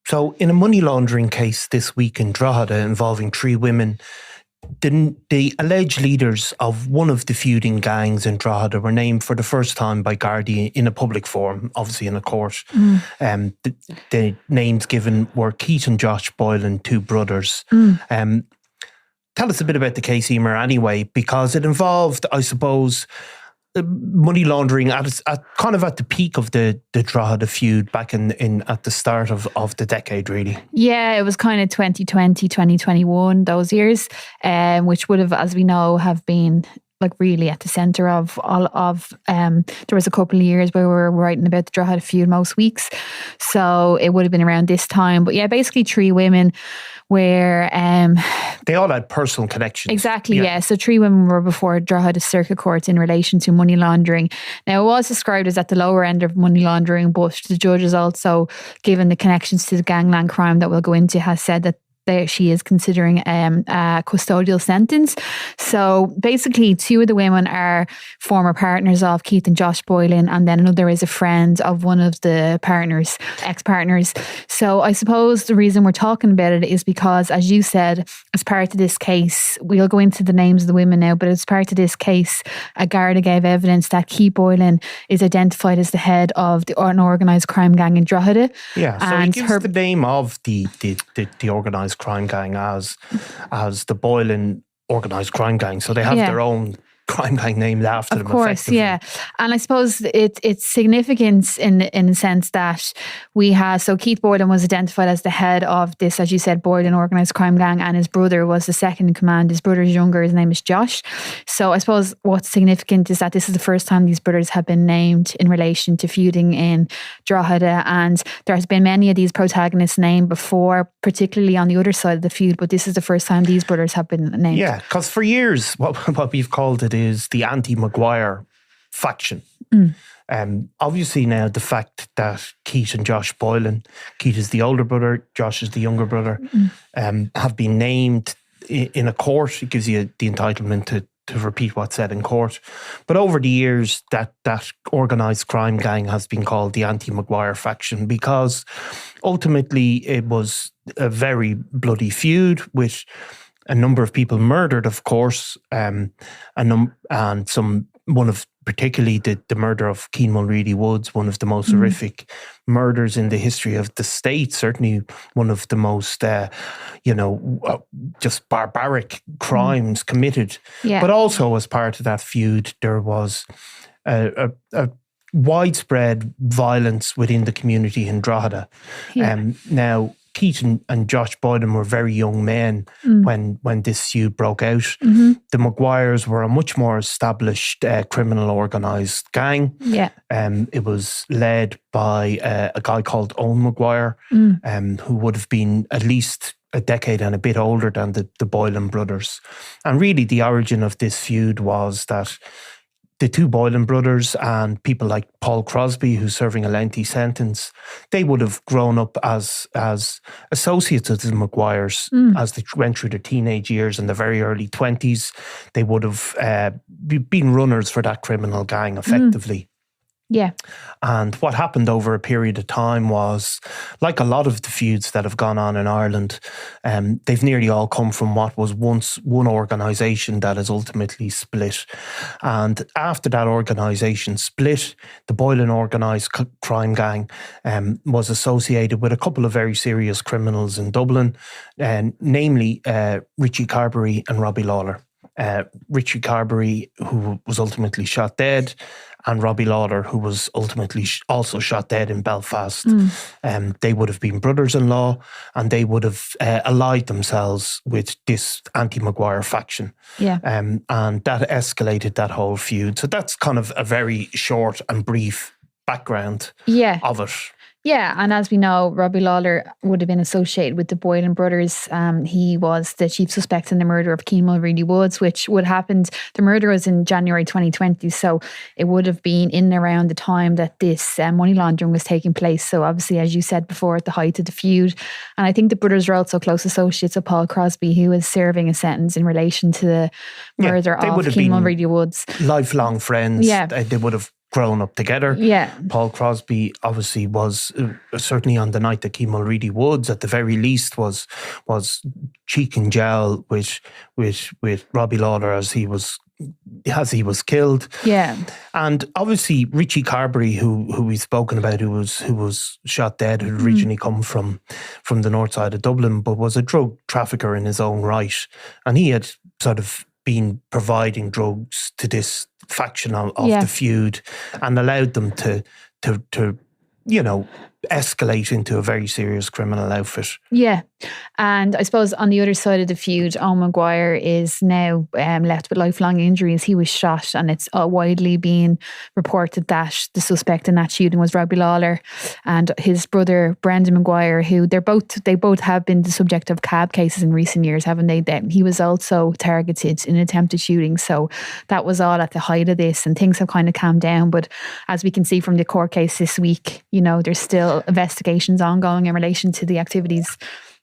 So in a money laundering case this week in Drogheda involving 3 women, the alleged leaders of one of the feuding gangs in Drogheda were named for the first time by Gardaí in a public forum, obviously in a court. The names given were Keith and Josh Boylan, 2 brothers. Tell us a bit about the case, Eimear, anyway, because it involved, I suppose, money laundering at the peak of the Drogheda feud back in at the start of the decade, really. Yeah, it was kind of 2020, 2021, those years, which would have, as we know, have been like really at the centre of all of, there was a couple of years where we were writing about the Drogheda feud most weeks. So it would have been around this time. But yeah, basically 3 women where they all had personal connections. Exactly, yeah. So 3 women were before Drogheda Circuit Court in relation to money laundering. Now, it was described as at the lower end of money laundering, but the judge has also, given the connections to the gangland crime that we'll go into, has said that she is considering a custodial sentence. So basically 2 of the women are former partners of Keith and Josh Boylan, and then another is a friend of one of the partners, ex-partners. So I suppose the reason we're talking about it is because, as you said, as part of this case, we'll go into the names of the women now, but as part of this case, a Garda gave evidence that Keith Boylan is identified as the head of an organised crime gang in Drogheda. Yeah, so he gives the name of the organised crime gang as the Boylan organised crime gang. So they have their own crime gang named after them. Of course, effectively. yeah. And I suppose it's significant in the sense that we have, so Keith Boylan was identified as the head of this, as you said, Boylan organised crime gang, and his brother was the second in command. His brother's younger, his name is Josh. So I suppose what's significant is that this is the first time these brothers have been named in relation to feuding in Drogheda, and there has been many of these protagonists named before, particularly on the other side of the feud, but this is the first time these brothers have been named. Yeah, because for years, what we've called it is the anti-Maguire faction. Obviously now the fact that Keith and Josh Boylan, Keith is the older brother, Josh is the younger brother, have been named in a court. It gives you the entitlement to repeat what's said in court. But over the years, that organised crime gang has been called the anti-Maguire faction because ultimately it was a very bloody feud with a number of people murdered, of course, and one of particularly the murder of Cian Mulready Woods, one of the most horrific murders in the history of the state, certainly one of the most, just barbaric crimes committed. Yeah. But also as part of that feud, there was a widespread violence within the community in Drogheda. Yeah. Now, Keith and Josh Boylan were very young men when this feud broke out. The Maguires were a much more established criminal organised gang. Yeah. It was led by a guy called Owen Maguire, who would have been at least a decade and a bit older than the Boylan brothers. And really the origin of this feud was that the 2 Boylan brothers and people like Paul Crosby, who's serving a lengthy sentence, they would have grown up as associates of the Maguires as they went through their teenage years in the very early 20s. They would have been runners for that criminal gang, effectively. Yeah. And what happened over a period of time was, like a lot of the feuds that have gone on in Ireland, they've nearly all come from what was once one organisation that has ultimately split. And after that organisation split, the Boylan organised crime gang was associated with a couple of very serious criminals in Dublin, namely Richie Carberry and Robbie Lawler. Richie Carberry, who was ultimately shot dead, and Robbie Lawler, who was ultimately also shot dead in Belfast. They would have been brothers-in-law, and they would have allied themselves with this anti-Maguire faction. Yeah. And that escalated that whole feud. So that's kind of a very short and brief background of it. Yeah, and as we know, Robbie Lawler would have been associated with the Boylan brothers. He was the chief suspect in the murder of Cian Mulready Woods, which would have happened, the murder was in January 2020, so it would have been in and around the time that this money laundering was taking place. So obviously, as you said before, at the height of the feud. And I think the brothers were also close associates of Paul Crosby, who was serving a sentence in relation to the murder of Cian Mulready Woods. Lifelong friends. Yeah. They would have grown up together. Yeah. Paul Crosby obviously was certainly on the night that Keith Mulready Woods, at the very least, was cheek and jowl with Robbie Lawler as he was killed. Yeah. And obviously Richie Carberry, who we've spoken about, who was shot dead, had originally come from the north side of Dublin, but was a drug trafficker in his own right. And he had sort of been providing drugs to this faction of the feud, and allowed them to escalate into a very serious criminal outfit. Yeah. And I suppose on the other side of the feud, Owen Maguire is now left with lifelong injuries. He was shot, and it's widely being reported that the suspect in that shooting was Robbie Lawler and his brother Brendan Maguire, who they both have been the subject of cab cases in recent years, haven't they? He was also targeted in an attempted shooting. So that was all at the height of this, and things have kind of calmed down. But as we can see from the court case this week, there's still investigations ongoing in relation to the activities.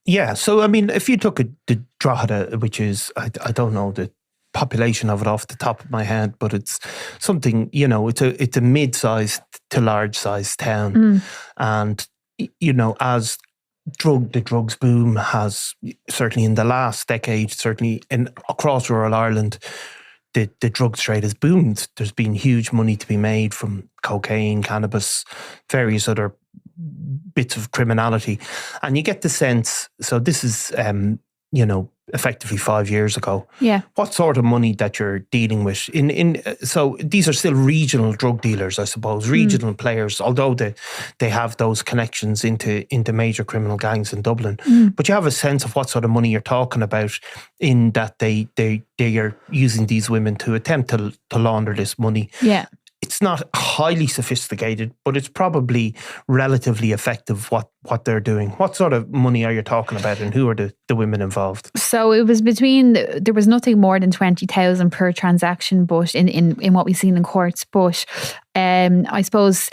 Yeah, so I mean, if you look at the Drogheda, which is, I don't know the population of it off the top of my head, but it's something, it's a mid-sized to large-sized town. And, as the drugs boom has, certainly in the last decade, certainly across rural Ireland, the drugs trade has boomed. There's been huge money to be made from cocaine, cannabis, various other bits of criminality. And you get the sense, so this is, effectively 5 years ago. Yeah. What sort of money that you're dealing with? So these are still regional drug dealers, I suppose, regional players, although they have those connections into major criminal gangs in Dublin. But you have a sense of what sort of money you're talking about, in that they are using these women to attempt to launder this money. Yeah. It's not highly sophisticated, but it's probably relatively effective what they're doing. What sort of money are you talking about, and who are the women involved? So it was there was nothing more than 20,000 per transaction, but in what we've seen in courts. But I suppose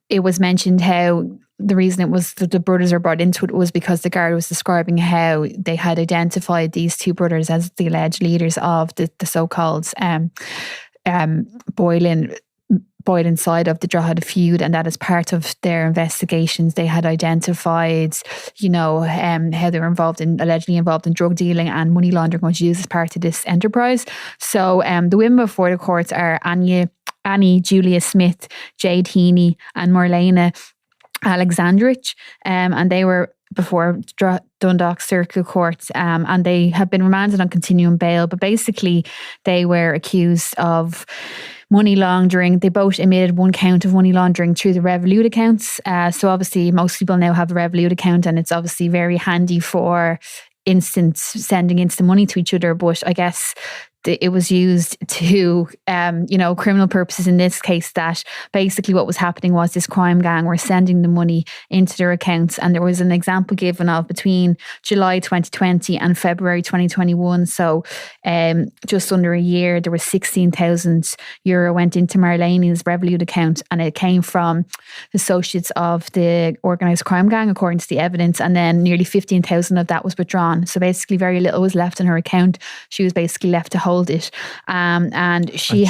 it was mentioned how the reason it was that the brothers are brought into it was because the guard was describing how they had identified these two brothers as the alleged leaders of the so-called Boylan side of the Drogheda feud, and that as part of their investigations they had identified, how they were allegedly involved in drug dealing and money laundering was used as part of this enterprise. So the women before the courts are Annie Julia Smith, Jade Heaney and Marlena Alexandrich, and they were before Dundalk Circuit Court, and they have been remanded on continuing bail, but basically they were accused of money laundering. They both admitted one count of money laundering through the Revolut accounts. So obviously most people now have a Revolut account, and it's obviously very handy for sending instant money to each other. But I guess it was used to, criminal purposes in this case, that basically what was happening was this crime gang were sending the money into their accounts. And there was an example given of between July 2020 and February 2021. So just under a year, there was €16,000 went into Marlene's Revolut account, and it came from associates of the organised crime gang, according to the evidence. And then nearly 15,000 of that was withdrawn. So basically very little was left in her account. She was basically left to hold it, and she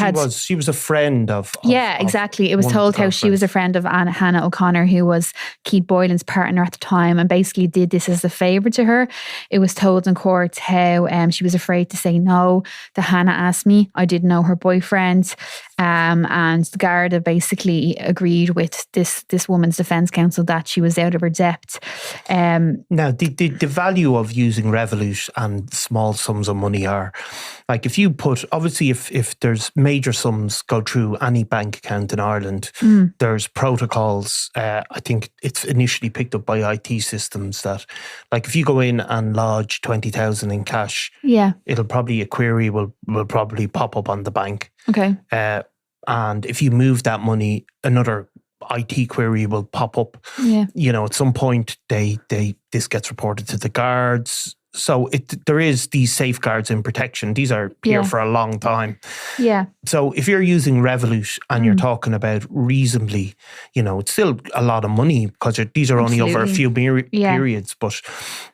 was a friend of exactly. It was told how she was a friend of Hannah O'Connor, who was Keith Boylan's partner at the time, and basically did this as a favour to her. It was told in court how she was afraid to say no. The Hannah asked me, I didn't know her boyfriend, and the Garda basically agreed with this woman's defence counsel that she was out of her depth. Now the value of using Revolut and small sums of money are, like, if you put, obviously if there's major sums go through any bank account in Ireland, there's protocols. I think it's initially picked up by IT systems that, like, if you go in and lodge 20,000 in cash, it'll probably, a query will probably pop up on the bank. Okay. And if you move that money, another IT query will pop up. Yeah. At some point this gets reported to the guards. So there is these safeguards in protection. These are here for a long time. Yeah. So if you're using Revolut and you're talking about reasonably, it's still a lot of money, because these are only over a few periods. But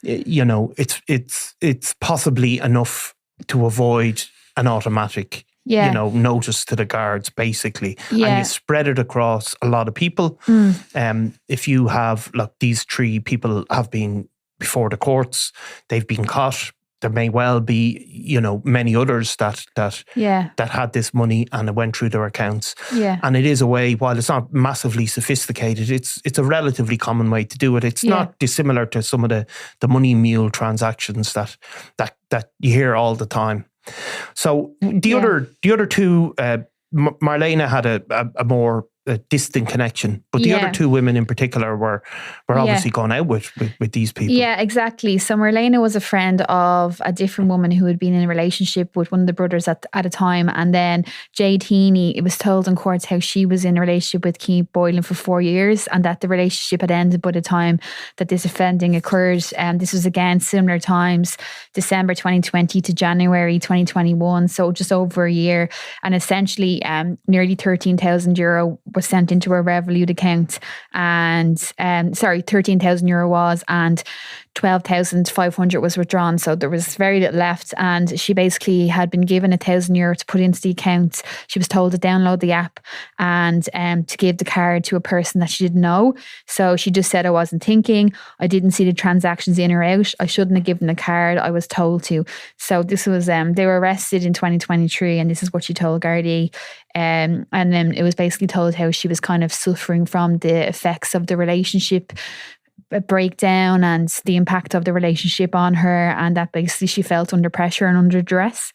it's possibly enough to avoid an automatic notice to the guards, basically. And you spread it across a lot of people. If you have, these 3 people have been before the courts, they've been caught. There may well be, many others that had this money and it went through their accounts. Yeah. And it is a way, while it's not massively sophisticated, it's a relatively common way to do it. It's not dissimilar to some of the money mule transactions that you hear all the time. So the other 2, Marlena had a more distant connection, but the other 2 women in particular were obviously gone out with these people. Yeah, exactly. So Marlena was a friend of a different woman who had been in a relationship with one of the brothers at a time, and then Jade Heaney, it was told in court how she was in a relationship with Keith Boylan for 4 years, and that the relationship had ended by the time that this offending occurred. And this was again similar times, December 2020 to January 2021, so just over a year. And essentially nearly €13,000 was sent into her Revolut account, and €13,000 was, and 12,500 was withdrawn. So there was very little left, and she basically had been given €1,000 to put into the account. She was told to download the app and to give the card to a person that she didn't know. So she just said, I wasn't thinking, I didn't see the transactions in or out, I shouldn't have given the card, I was told to. So this was they were arrested in 2023, and this is what she told Gardaí. And then it was basically told how she was kind of suffering from the effects of the relationship breakdown and the impact of the relationship on her, and that basically she felt under pressure and under duress.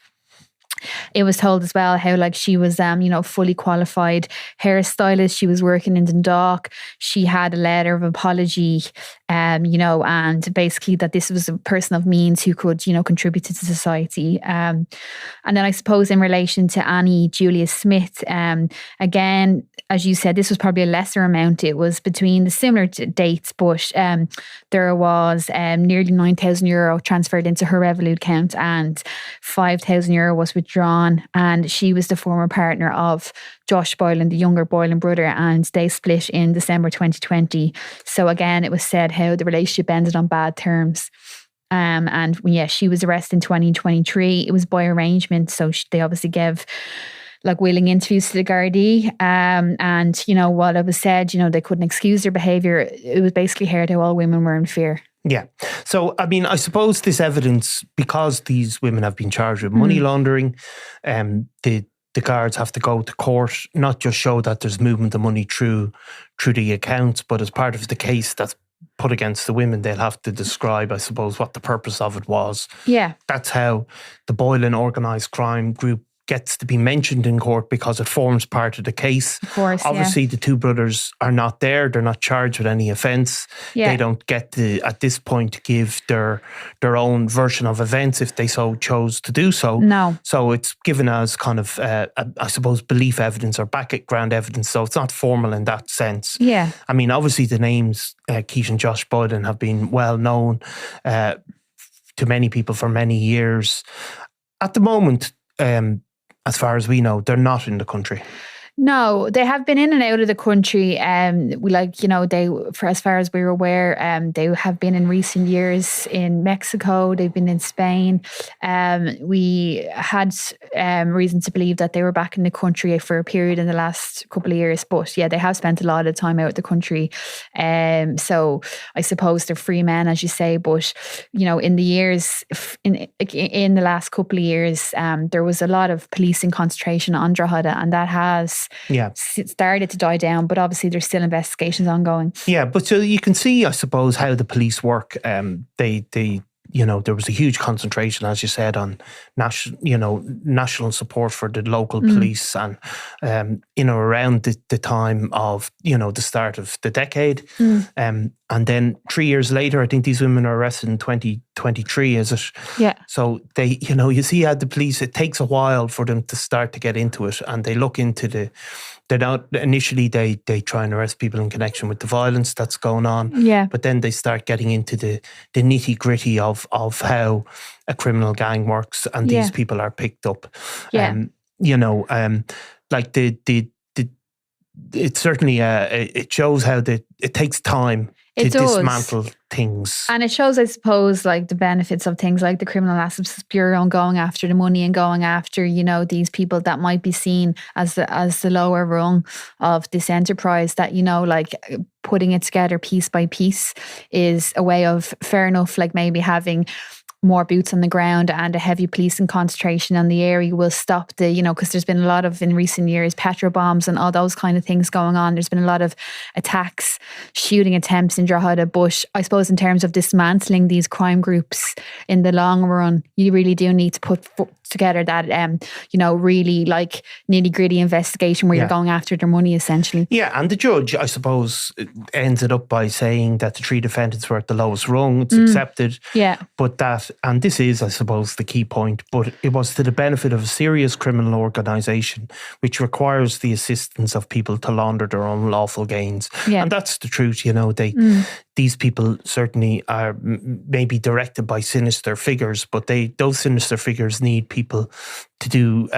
It was told as well how she was fully qualified hairstylist. She was working in Dundalk. She had a letter of apology, and basically that this was a person of means who could contribute to society. And then I suppose in relation to Annie Julia Smith, again, as you said, this was probably a lesser amount. It was between the similar dates, but there was nearly €9,000 transferred into her Revolut account, and €5,000 was withdrawn. And she was the former partner of Josh Boylan, the younger Boylan brother, and they split in December 2020. So again, it was said how the relationship ended on bad terms. She was arrested in 2023. It was by arrangement, so they obviously gave willing interviews to the Gardaí. And what it was said, they couldn't excuse their behaviour. It was basically heard how all women were in fear. Yeah. So, I mean, I suppose this evidence, because these women have been charged with money laundering, the guards have to go to court, not just show that there's movement of money through the accounts, but as part of the case that's put against the women, they'll have to describe, I suppose, what the purpose of it was. Yeah. That's how the Boylan organised crime group gets to be mentioned in court, because it forms part of the case. Of course, obviously, the 2 brothers are not there. They're not charged with any offence. Yeah. They don't get to, at this point, give their own version of events if they so chose to do so. No. So it's given as kind of, I suppose, belief evidence or background evidence. So it's not formal in that sense. Yeah. I mean, obviously, the names Keith and Josh Boylan have been well known to many people for many years. At the moment, as far as we know, they're not in the country. No, they have been in and out of the country. For as far as we're aware, they have been in recent years in Mexico. They've been in Spain. We had reason to believe that they were back in the country for a period in the last couple of years. But yeah, they have spent a lot of time out of the country. So I suppose they're free men, as you say. But in the years, in the last couple of years, there was a lot of policing concentration on Drogheda, and that has started to die down, but obviously there's still investigations ongoing. Yeah, but so you can see, I suppose, how the police work. There was a huge concentration, as you said, on national support for the local police, and around the time of the start of the decade, and then 3 years later, I think these women are arrested in 2023. Is it? Yeah. So they, you see how the police, it takes a while for them to start to get into it, and they look into they're not initially they try and arrest people in connection with the violence that's going on. Yeah. But then they start getting into the nitty gritty of how a criminal gang works, and these people are picked up. Yeah. Like it's certainly it shows how it takes time to dismantle things. And it shows, I suppose, like the benefits of things like the Criminal Assets Bureau and going after the money and going after, you know, these people that might be seen as the lower rung of this enterprise, that, you know, like putting it together piece by piece is a way of, fair enough, like maybe having more boots on the ground and a heavy policing concentration on the area will stop the, you know, because there's been a lot of, in recent years, petrol bombs and all those kind of things going on. There's been a lot of attacks, shooting attempts in Drogheda. But I suppose in terms of dismantling these crime groups in the long run, you really do need to put together that, you know, really like nitty gritty investigation where you're going after their money essentially. Yeah, and the judge, I suppose, ends it up by saying that the 3 defendants were at the lowest rung. It's accepted. Yeah. But that, and this is, I suppose, the key point, but it was to the benefit of a serious criminal organisation which requires the assistance of people to launder their unlawful gains. Yeah. And that's the truth, you know. These people certainly are maybe directed by sinister figures, but those sinister figures need people to do,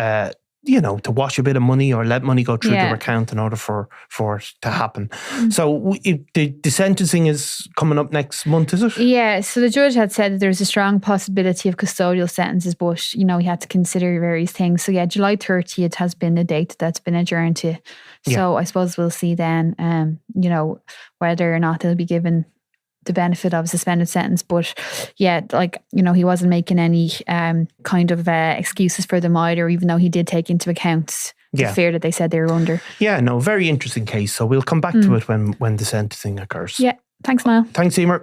you know, to wash a bit of money or let money go through their account in order for it to happen. So the sentencing is coming up next month, is it? Yeah, so the judge had said that there's a strong possibility of custodial sentences, but, you know, he had to consider various things. So yeah, July 30th has been the date that's been adjourned to. So I suppose we'll see then, you know, whether or not they'll be given the benefit of a suspended sentence. But yeah, like, you know, he wasn't making any kind of excuses for them either, even though he did take into account the fear that they said they were under. Yeah, no, very interesting case. So we'll come back to it when the sentencing occurs. Yeah, thanks, Niall. Thanks, Eimear.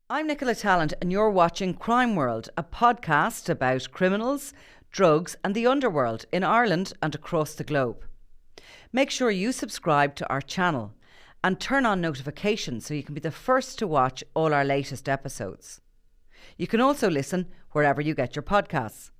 I'm Nicola Tallant and you're watching Crime World, a podcast about criminals, drugs and the underworld in Ireland and across the globe. Make sure you subscribe to our channel and turn on notifications so you can be the first to watch all our latest episodes. You can also listen wherever you get your podcasts.